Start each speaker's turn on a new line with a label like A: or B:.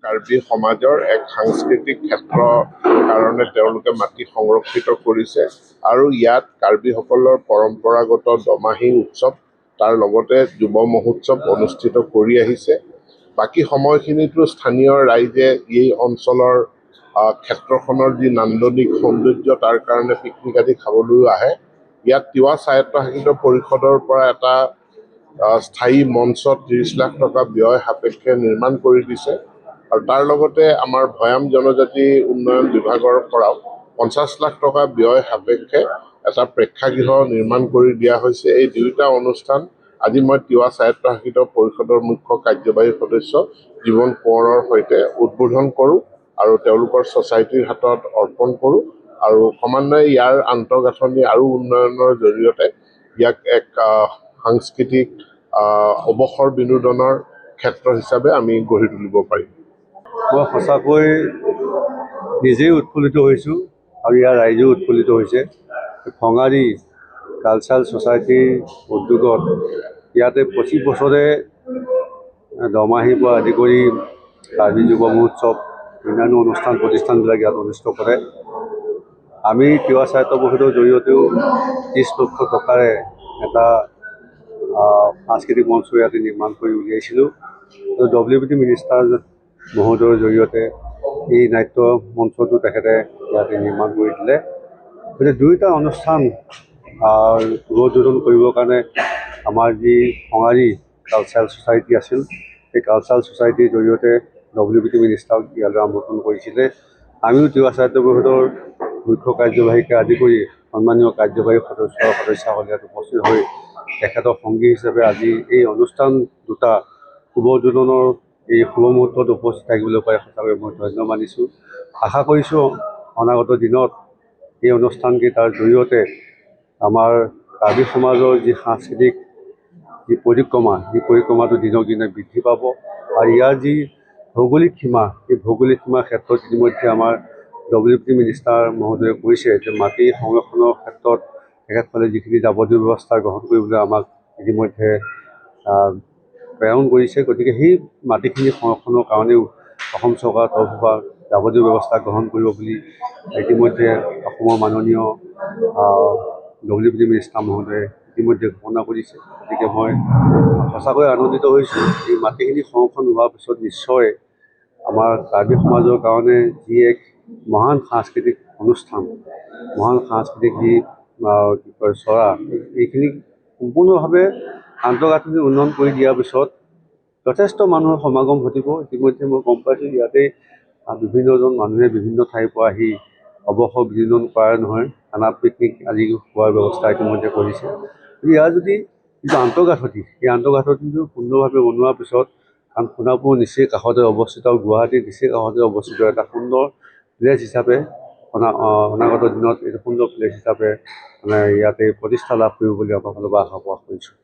A: কাৰ্বি সমাজৰ এক সাংস্কৃতিক ক্ষেত্ৰ কাৰণে তেওঁলোকে মাটি সংৰক্ষিত কৰিছে আৰু ইয়াত কাৰ্বিসকলৰ পৰম্পৰাগত দমাহী উৎসৱ তাৰ লগতে যুৱ মহোৎসৱ অনুষ্ঠিত কৰি আহিছে। বাকী সময়খিনিতো স্থানীয় ৰাইজে এই অঞ্চলৰ ক্ষেত্ৰখনৰ যি নান্দনিক সৌন্দৰ্য তাৰ কাৰণে পিকনিক আদি খাবলৈও আহে। ইয়াত তিৱা স্বায়ত্তশাসিত পৰিষদৰ পৰা এটা স্থায়ী মঞ্চ ৩০ লাখ টকা ব্যয় সাপেক্ষে নিৰ্মাণ কৰি দিছে আৰু তাৰ লগতে আমাৰ ভৈয়াম জনজাতি উন্নয়ন বিভাগৰ পৰাও ৫০ লাখ টকা ব্যয় সাপেক্ষে এটা প্ৰেক্ষাগৃহ নিৰ্মাণ কৰি দিয়া হৈছে। এই দুয়োটা অনুষ্ঠান আজি মই তিৱা স্বায়ত্তশাসিত পৰিষদৰ মুখ্য কাৰ্যবাহী সদস্য জীৱন কোঁৱৰৰ সৈতে উদ্বোধন কৰোঁ আৰু তেওঁলোকৰ ছ'চাইটিৰ হাতত অৰ্পণ কৰোঁ আৰু ক্ৰমান্বয়ে ইয়াৰ আন্তঃগাঁথনি আৰু উন্নয়নৰ জৰিয়তে ইয়াক এক সাংস্কৃতিক অৱসৰ বিনোদনৰ ক্ষেত্ৰ হিচাপে আমি গঢ়ি তুলিব পাৰিম।
B: মই সঁচাকৈ নিজেই উৎফুল্লিত হৈছোঁ আৰু ইয়াৰ ৰাইজেও উৎফুল্লিত হৈছে। খঙাৰী কালচাৰেল ছ'চাইটিৰ উদ্যোগত ইয়াতে প্ৰতি বছৰে দমাহীৰ পৰা আদি কৰি কাৰ্বি যুৱ মহোৎসৱ অন্যান্য অনুষ্ঠান প্ৰতিষ্ঠানবিলাক ইয়াত অনুষ্ঠিত কৰে। আমি তিৱা স্বায়ত্ত পৰিষদৰ জৰিয়তেও ৩০ লক্ষ টকাৰে এটা সাংস্কৃতিক মঞ্চ ইয়াতে নিৰ্মাণ কৰি উলিয়াইছিলোঁ আৰু WBT মিনিষ্টাৰ মহোদয়ৰ জৰিয়তে এই নাট্য মঞ্চটো তেখেতে ইয়াতে নিৰ্মাণ কৰি দিলে। গতিকে দুয়োটা অনুষ্ঠান উদ্বোধন কৰিবৰ কাৰণে আমাৰ যি খঙাৰী কালচাৰেল ছ'চাইটি আছিল, সেই কালচাৰেল ছ'চাইটিৰ জৰিয়তে WBT মিনিষ্টাৰক ইয়ালৈ আমন্ত্ৰণ কৰিছিলে। আমিও তিৱা স্বায়ত্ত পৰিষদৰ মুখ্য কাৰ্যবাহীকে আদি কৰি সন্মানীয় কাৰ্যবাহী সদস্যসকল ইয়াত উপস্থিত হৈ তেখেতৰ সংগী হিচাপে আজি এই অনুষ্ঠান দুটা শুভ উদ্বোধনৰ এই শুভ মুহূৰ্তত উপস্থিত থাকিবলৈ পাই সঁচাকৈ মই ধন্য মানিছোঁ। আশা কৰিছোঁ অনাগত দিনত এই অনুষ্ঠানকেইটাৰ জৰিয়তে আমাৰ কাৰ্বি সমাজৰ যি সাংস্কৃতিক যি পৰিক্ৰমাটো দিনক দিনে বৃদ্ধি পাব আৰু ইয়াৰ যি ভৌগোলিক সীমা, এই ভৌগোলিক সীমাৰ ক্ষেত্ৰত ইতিমধ্যে আমাৰ WBT মিনিষ্টাৰ মহোদয়ে কৈছে যে মাটি সংৰক্ষণৰ ক্ষেত্ৰত তেখেতসকলে যিখিনি যাৱতীয় ব্যৱস্থা গ্ৰহণ কৰিবলৈ আমাক ইতিমধ্যে প্ৰেৰণ কৰিছে। গতিকে সেই মাটিখিনি সংৰক্ষণৰ কাৰণেও অসম চৰকাৰৰ তৰফৰ পৰা যাৱতীয় ব্যৱস্থা গ্ৰহণ কৰিব বুলি ইতিমধ্যে অসমৰ মাননীয় WBT মিনিষ্টাৰ মহোদয়ে ইতিমধ্যে ঘোষণা কৰিছে। গতিকে মই সঁচাকৈ আনন্দিত হৈছোঁ। এই মাটিখিনি সংৰক্ষণ হোৱাৰ পিছত নিশ্চয় আমাৰ কাৰ্বি সমাজৰ কাৰণে যি এক মহান সাংস্কৃতিক অনুষ্ঠান, মহান সাংস্কৃতিক যি কি কয় চৰা, এইখিনি সম্পূৰ্ণভাৱে আন্তঃগাঁথনি উন্নয়ন কৰি দিয়াৰ পিছত যথেষ্ট মানুহৰ সমাগম ঘটিব। ইতিমধ্যে মই গম পাইছোঁ ইয়াতে বিভিন্নজন মানুহে বিভিন্ন ঠাইৰ পৰা আহি অৱসৰ বিনোদন কৰাই নহয়, খানা পিকনিক আদি খোৱাৰ ব্যৱস্থা ইতিমধ্যে কৰিছে। ইয়াৰ যদি যিটো আন্তঃগাঁথনি, সেই আন্তঃগাঁথনিটো সুন্দৰভাৱে বনোৱাৰ পিছত, কাৰণ সোণাপুৰ নিচেই কাষতে অৱস্থিত আৰু গুৱাহাটীৰ নিচেই কাষতে অৱস্থিত এটা সুন্দৰ প্লেচ হিচাপে অনাগত দিনত এইটো সুন্দৰ প্লেচ হিচাপে মানে ইয়াতে প্ৰতিষ্ঠা লাভ কৰিব বুলি আমাৰ ফালৰ পৰা আশা প্ৰকাশ কৰিছোঁ।